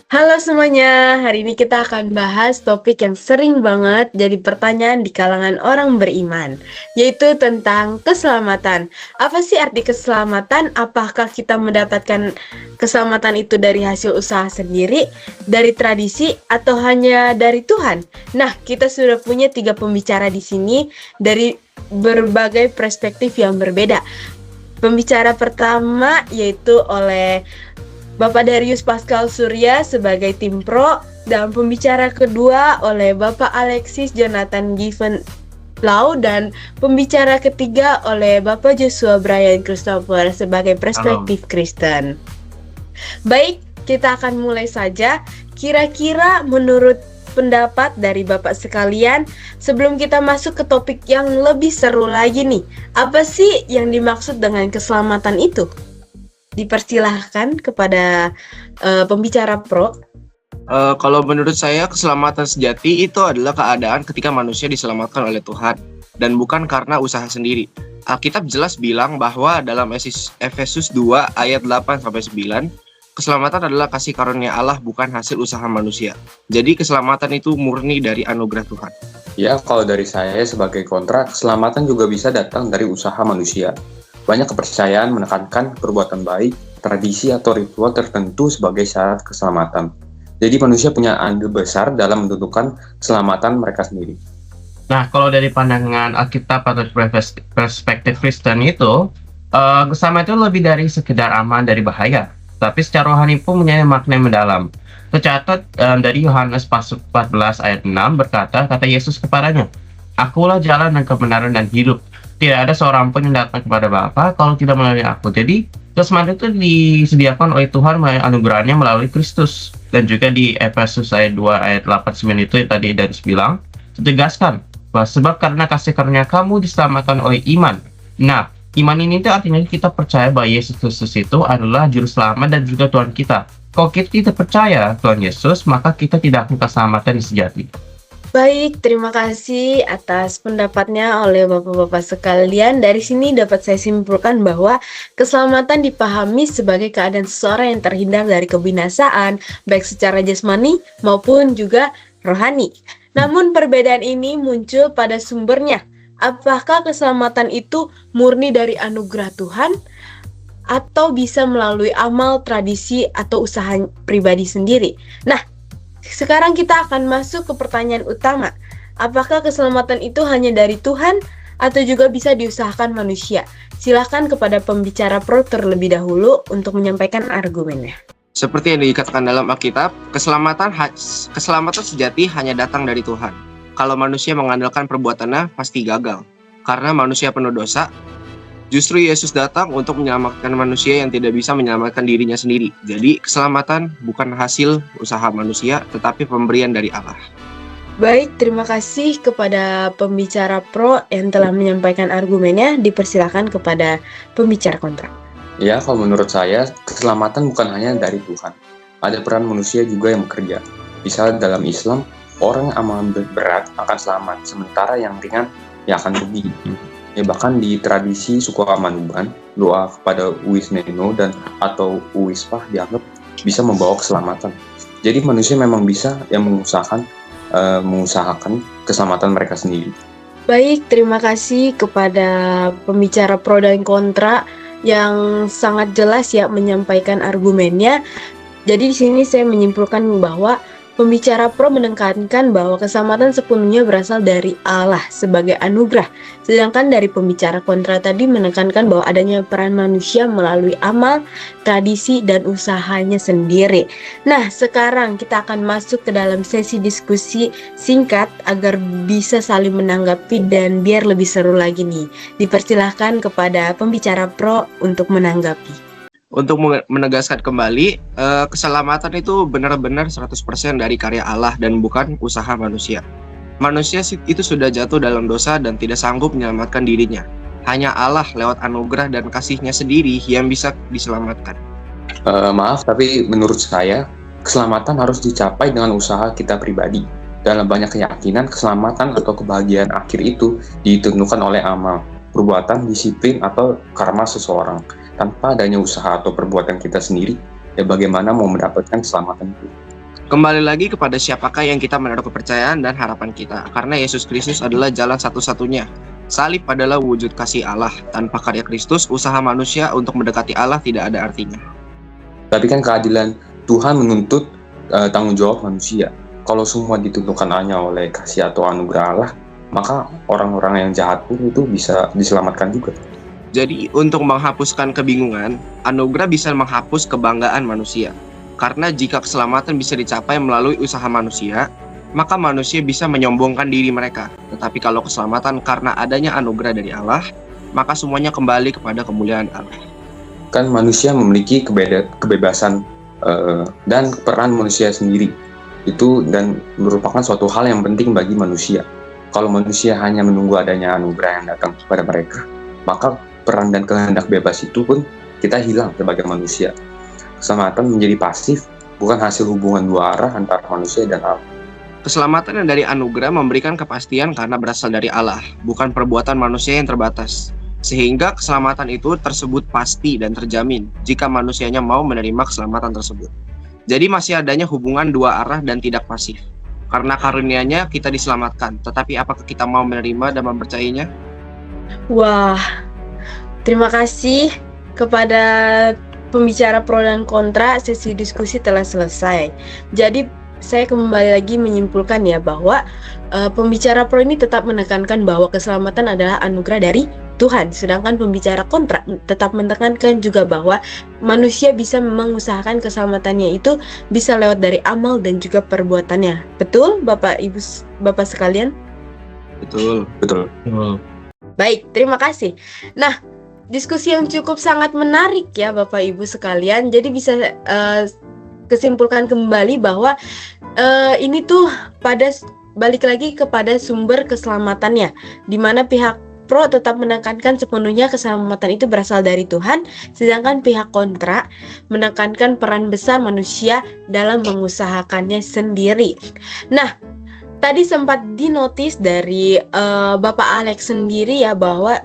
Halo semuanya, hari ini kita akan bahas topik yang sering banget jadi pertanyaan di kalangan orang beriman, yaitu tentang keselamatan. Apa sih arti keselamatan? Apakah kita mendapatkan keselamatan itu dari hasil usaha sendiri, dari tradisi, atau hanya dari Tuhan? Nah, kita sudah punya 3 pembicara di sini dari berbagai perspektif yang berbeda. Pembicara pertama yaitu oleh Bapak Darius Pascal Surya sebagai tim pro, dan pembicara kedua oleh Bapak Alexis Jonathan Given Lau, dan pembicara ketiga oleh Bapak Joshua Brian Christopher sebagai perspektif Kristen. Baik, kita akan mulai saja. Kira-kira menurut pendapat dari Bapak sekalian, sebelum kita masuk ke topik yang lebih seru lagi nih, apa sih yang dimaksud dengan keselamatan itu? Dipersilahkan kepada pembicara pro. Kalau menurut saya keselamatan sejati itu adalah keadaan ketika manusia diselamatkan oleh Tuhan dan bukan karena usaha sendiri. Alkitab jelas bilang bahwa dalam Efesus 2 ayat 8-9, keselamatan adalah kasih karunia Allah bukan hasil usaha manusia. Jadi keselamatan itu murni dari anugerah Tuhan. Ya, kalau dari saya sebagai kontra, keselamatan juga bisa datang dari usaha manusia. Banyak kepercayaan menekankan perbuatan baik, tradisi atau ritual tertentu sebagai syarat keselamatan. Jadi manusia punya andil besar dalam menentukan keselamatan mereka sendiri. Nah, kalau dari pandangan Alkitab atau perspektif Kristen itu, keselamatan itu lebih dari sekedar aman dari bahaya, tapi secara rohani pun punya makna yang mendalam. Tercatat dari Yohanes 14 ayat 6 berkata, kata Yesus kepadanya, "Akulah jalan dan kebenaran dan hidup. Tidak ada seorang pun yang datang kepada Bapa kalau tidak melalui aku." Jadi, keselamatan itu disediakan oleh Tuhan melalui anugerahnya melalui Kristus. Dan juga di Efesus ayat 2 ayat 8-9 itu yang tadi Darius bilang, ditegaskan bahwa sebab karena kasih karunia kamu diselamatkan oleh iman. Nah, iman ini itu artinya kita percaya bahwa Yesus Kristus itu adalah juru selamat dan juga Tuhan kita. Kalau kita tidak percaya Tuhan Yesus, maka kita tidak akan keselamatan yang sejati. Baik, terima kasih atas pendapatnya oleh Bapak-Bapak sekalian. Dari sini dapat saya simpulkan bahwa keselamatan dipahami sebagai keadaan seseorang yang terhindar dari kebinasaan, baik secara jasmani maupun juga rohani. Namun perbedaan ini muncul pada sumbernya. Apakah keselamatan itu murni dari anugerah Tuhan atau bisa melalui amal, tradisi, atau usaha pribadi sendiri? Nah, sekarang kita akan masuk ke pertanyaan utama. Apakah keselamatan itu hanya dari Tuhan atau juga bisa diusahakan manusia? Silakan kepada pembicara pro terlebih dahulu untuk menyampaikan argumennya. Seperti yang dikatakan dalam Alkitab, keselamatan sejati hanya datang dari Tuhan. Kalau manusia mengandalkan perbuatannya, pasti gagal. Karena manusia penuh dosa, justru Yesus datang untuk menyelamatkan manusia yang tidak bisa menyelamatkan dirinya sendiri. Jadi, keselamatan bukan hasil usaha manusia, tetapi pemberian dari Allah. Baik, terima kasih kepada pembicara pro yang telah menyampaikan argumennya. Dipersilakan kepada pembicara kontra. Ya, kalau menurut saya, keselamatan bukan hanya dari Tuhan. Ada peran manusia juga yang bekerja. Misal dalam Islam, orang yang amalan berat akan selamat, sementara yang ringan ya akan rugi. Ya, bahkan di tradisi suku Amanuban, doa kepada Uwis Neno dan atau Uwis Pah dianggap bisa membawa keselamatan. Jadi manusia memang bisa yang mengusahakan keselamatan mereka sendiri. Baik, terima kasih kepada pembicara pro dan kontra yang sangat jelas ya menyampaikan argumennya. Jadi di sini saya menyimpulkan bahwa pembicara pro menekankan bahwa keselamatan sepenuhnya berasal dari Allah sebagai anugerah. Sedangkan dari pembicara kontra tadi menekankan bahwa adanya peran manusia melalui amal, tradisi, dan usahanya sendiri. Nah, sekarang kita akan masuk ke dalam sesi diskusi singkat agar bisa saling menanggapi dan biar lebih seru lagi nih. Dipersilahkan kepada pembicara pro untuk menanggapi. Untuk menegaskan kembali, keselamatan itu benar-benar 100% dari karya Allah dan bukan usaha manusia. Manusia itu sudah jatuh dalam dosa dan tidak sanggup menyelamatkan dirinya. Hanya Allah lewat anugerah dan kasih-Nya sendiri yang bisa diselamatkan. Maaf, tapi menurut saya, keselamatan harus dicapai dengan usaha kita pribadi. Dalam banyak keyakinan, keselamatan atau kebahagiaan akhir itu ditentukan oleh amal, perbuatan, disiplin, atau karma seseorang. Tanpa adanya usaha atau perbuatan kita sendiri, ya bagaimana mau mendapatkan keselamatan itu? Kembali lagi kepada siapakah yang kita menaruh kepercayaan dan harapan kita. Karena Yesus Kristus adalah jalan satu-satunya. Salib adalah wujud kasih Allah. Tanpa karya Kristus, usaha manusia untuk mendekati Allah tidak ada artinya. Tapi kan keadilan Tuhan menuntut tanggung jawab manusia. Kalau semua ditentukan hanya oleh kasih atau anugerah Allah, maka orang-orang yang jahat pun itu bisa diselamatkan juga. Jadi, untuk menghapuskan kebingungan, anugerah bisa menghapus kebanggaan manusia. Karena jika keselamatan bisa dicapai melalui usaha manusia, maka manusia bisa menyombongkan diri mereka. Tetapi kalau keselamatan karena adanya anugerah dari Allah, maka semuanya kembali kepada kemuliaan Allah. Kan manusia memiliki kebebasan dan peran manusia sendiri. Itu dan merupakan suatu hal yang penting bagi manusia. Kalau manusia hanya menunggu adanya anugerah yang datang kepada mereka, maka peran dan kehendak bebas itu pun kita hilang sebagai manusia. Keselamatan menjadi pasif, bukan hasil hubungan dua arah antara manusia dan Allah. Keselamatan yang dari anugerah memberikan kepastian karena berasal dari Allah, bukan perbuatan manusia yang terbatas. Sehingga keselamatan itu tersebut pasti dan terjamin jika manusianya mau menerima keselamatan tersebut. Jadi masih adanya hubungan dua arah dan tidak pasif. Karena karunia-Nya kita diselamatkan, tetapi apakah kita mau menerima dan mempercayainya? Wah, terima kasih kepada pembicara pro dan kontra. Sesi diskusi telah selesai. Jadi saya kembali lagi menyimpulkan ya bahwa pembicara pro ini tetap menekankan bahwa keselamatan adalah anugerah dari Tuhan, sedangkan pembicara kontra tetap menekankan juga bahwa manusia bisa mengusahakan keselamatannya itu bisa lewat dari amal dan juga perbuatannya. Betul, Bapak Ibu Bapak sekalian? Betul. Baik, terima kasih. Nah, diskusi yang cukup sangat menarik ya Bapak Ibu sekalian. Jadi bisa kesimpulkan kembali bahwa ini tuh balik lagi kepada sumber keselamatannya, di mana pihak pro tetap menekankan sepenuhnya keselamatan itu berasal dari Tuhan, sedangkan pihak kontra menekankan peran besar manusia dalam mengusahakannya sendiri. Nah, tadi sempat dinotis dari Bapak Alex sendiri ya bahwa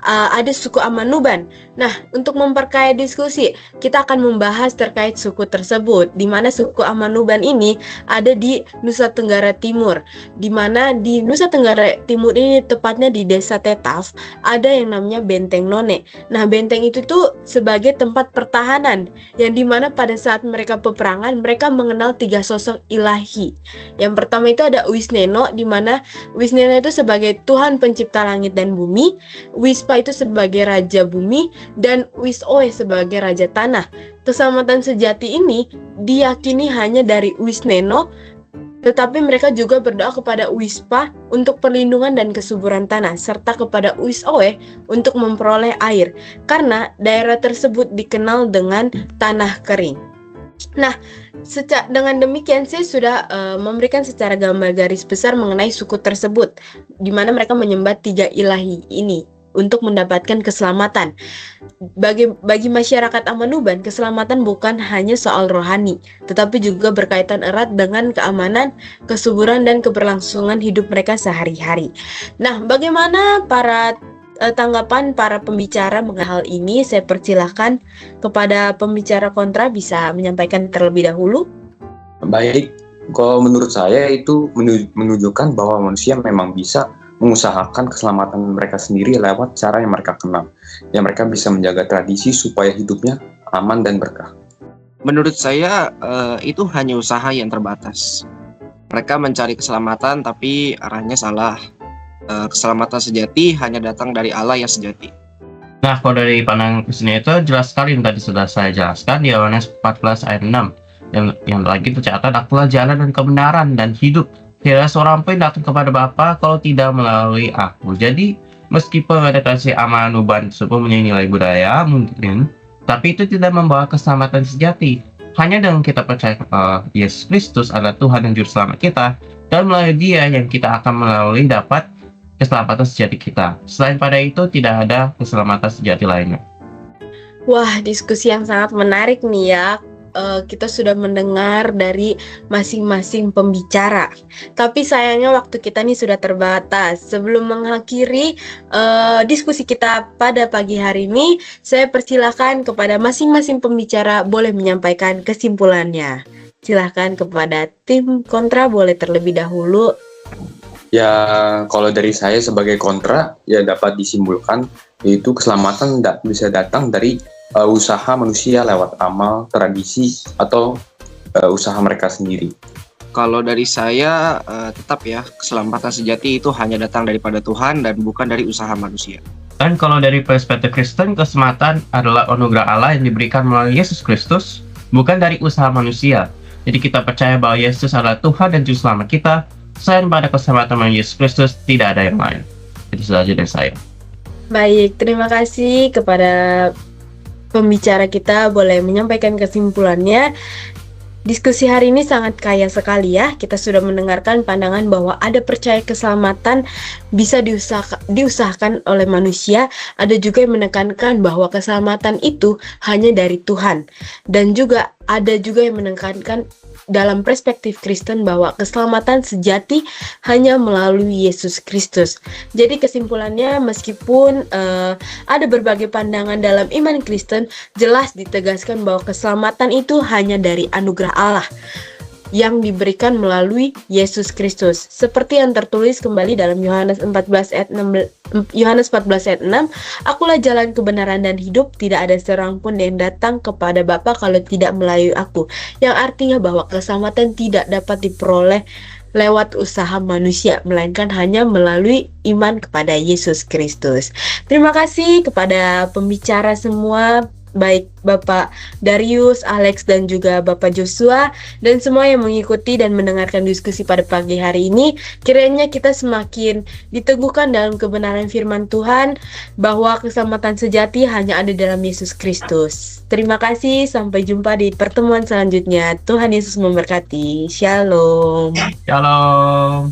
ada suku Amanuban. Nah, untuk memperkaya diskusi, kita akan membahas terkait suku tersebut, di mana suku Amanuban ini ada di Nusa Tenggara Timur, di mana di Nusa Tenggara Timur ini tepatnya di Desa Tetaf ada yang namanya Benteng None. Nah, benteng itu tuh sebagai tempat pertahanan, yang dimana pada saat mereka peperangan, mereka mengenal 3 sosok ilahi. Yang pertama itu ada Wisneno, di mana Wisneno itu sebagai Tuhan pencipta langit dan bumi, Wispa itu sebagai raja bumi, dan Wisoe sebagai raja tanah. Keselamatan sejati ini diyakini hanya dari Wisneno, tetapi mereka juga berdoa kepada Wispa untuk perlindungan dan kesuburan tanah, serta kepada Wisoe untuk memperoleh air, karena daerah tersebut dikenal dengan tanah kering. Nah, dengan demikian saya sudah memberikan secara gambar garis besar mengenai suku tersebut, di mana mereka menyembah 3 ilahi ini untuk mendapatkan keselamatan. Bagi masyarakat Amanuban, keselamatan bukan hanya soal rohani, tetapi juga berkaitan erat dengan keamanan, kesuburan, dan keberlangsungan hidup mereka sehari-hari. Nah, bagaimana tanggapan para pembicara mengenai hal ini? Saya persilahkan kepada pembicara kontra bisa menyampaikan terlebih dahulu. Baik, kalau menurut saya itu menunjukkan bahwa manusia memang bisa mengusahakan keselamatan mereka sendiri lewat cara yang mereka kenal. Yang mereka bisa menjaga tradisi supaya hidupnya aman dan berkah. Menurut saya itu hanya usaha yang terbatas. Mereka mencari keselamatan tapi arahnya salah. Keselamatan sejati hanya datang dari Allah yang sejati. Nah, kalau dari pandangan kesini itu jelas sekali yang tadi sudah saya jelaskan di Yohanes 14 ayat 6. Yang lagi tercatat, akulah jalan dan kebenaran dan hidup. Tidak seorang pun datang kepada Bapa kalau tidak melalui aku. Jadi, meskipun ada tradisi Amanuban tersebut punya nilai budaya mungkin, tapi itu tidak membawa keselamatan sejati. Hanya dengan kita percaya Yesus Kristus adalah Tuhan dan Juru Selamat kita, dan melalui Dia yang kita akan melalui dapat keselamatan sejati kita. Selain pada itu, tidak ada keselamatan sejati lainnya. Wah, diskusi yang sangat menarik nih ya. Kita sudah mendengar dari masing-masing pembicara. Tapi sayangnya waktu kita nih sudah terbatas. Sebelum mengakhiri diskusi kita pada pagi hari ini, saya persilakan kepada masing-masing pembicara boleh menyampaikan kesimpulannya. Silahkan kepada tim kontra boleh terlebih dahulu. Ya, kalau dari saya sebagai kontra, ya dapat disimpulkan yaitu keselamatan tidak bisa datang dari usaha manusia lewat amal, tradisi, atau usaha mereka sendiri. Kalau dari saya tetap ya, keselamatan sejati itu hanya datang daripada Tuhan dan bukan dari usaha manusia. Dan kalau dari perspektif Kristen, keselamatan adalah anugerah Allah yang diberikan melalui Yesus Kristus, bukan dari usaha manusia. Jadi kita percaya bahwa Yesus adalah Tuhan dan Juru Selamat kita. Selain pada keselamatan melalui Yesus Kristus, tidak ada yang lain. Itu saja dari saya. Baik, terima kasih kepada pembicara kita boleh menyampaikan kesimpulannya. Diskusi hari ini sangat kaya sekali ya. Kita sudah mendengarkan pandangan bahwa ada percaya keselamatan bisa diusahakan oleh manusia. Ada juga yang menekankan bahwa keselamatan itu hanya dari Tuhan. Dan juga ada juga yang menekankan dalam perspektif Kristen bahwa keselamatan sejati hanya melalui Yesus Kristus. Jadi kesimpulannya, meskipun ada berbagai pandangan dalam iman Kristen, jelas ditegaskan bahwa keselamatan itu hanya dari anugerah Allah yang diberikan melalui Yesus Kristus. Seperti yang tertulis kembali dalam Yohanes 14 ayat 6, "Akulah jalan kebenaran dan hidup, tidak ada seorang pun yang datang kepada Bapa kalau tidak melalui aku." Yang artinya bahwa keselamatan tidak dapat diperoleh lewat usaha manusia, melainkan hanya melalui iman kepada Yesus Kristus. Terima kasih kepada pembicara semua, baik Bapak Darius, Alex, dan juga Bapak Joshua, dan semua yang mengikuti dan mendengarkan diskusi pada pagi hari ini. Kiranya kita semakin diteguhkan dalam kebenaran firman Tuhan, bahwa keselamatan sejati hanya ada dalam Yesus Kristus. Terima kasih, sampai jumpa di pertemuan selanjutnya. Tuhan Yesus memberkati. Shalom. Shalom.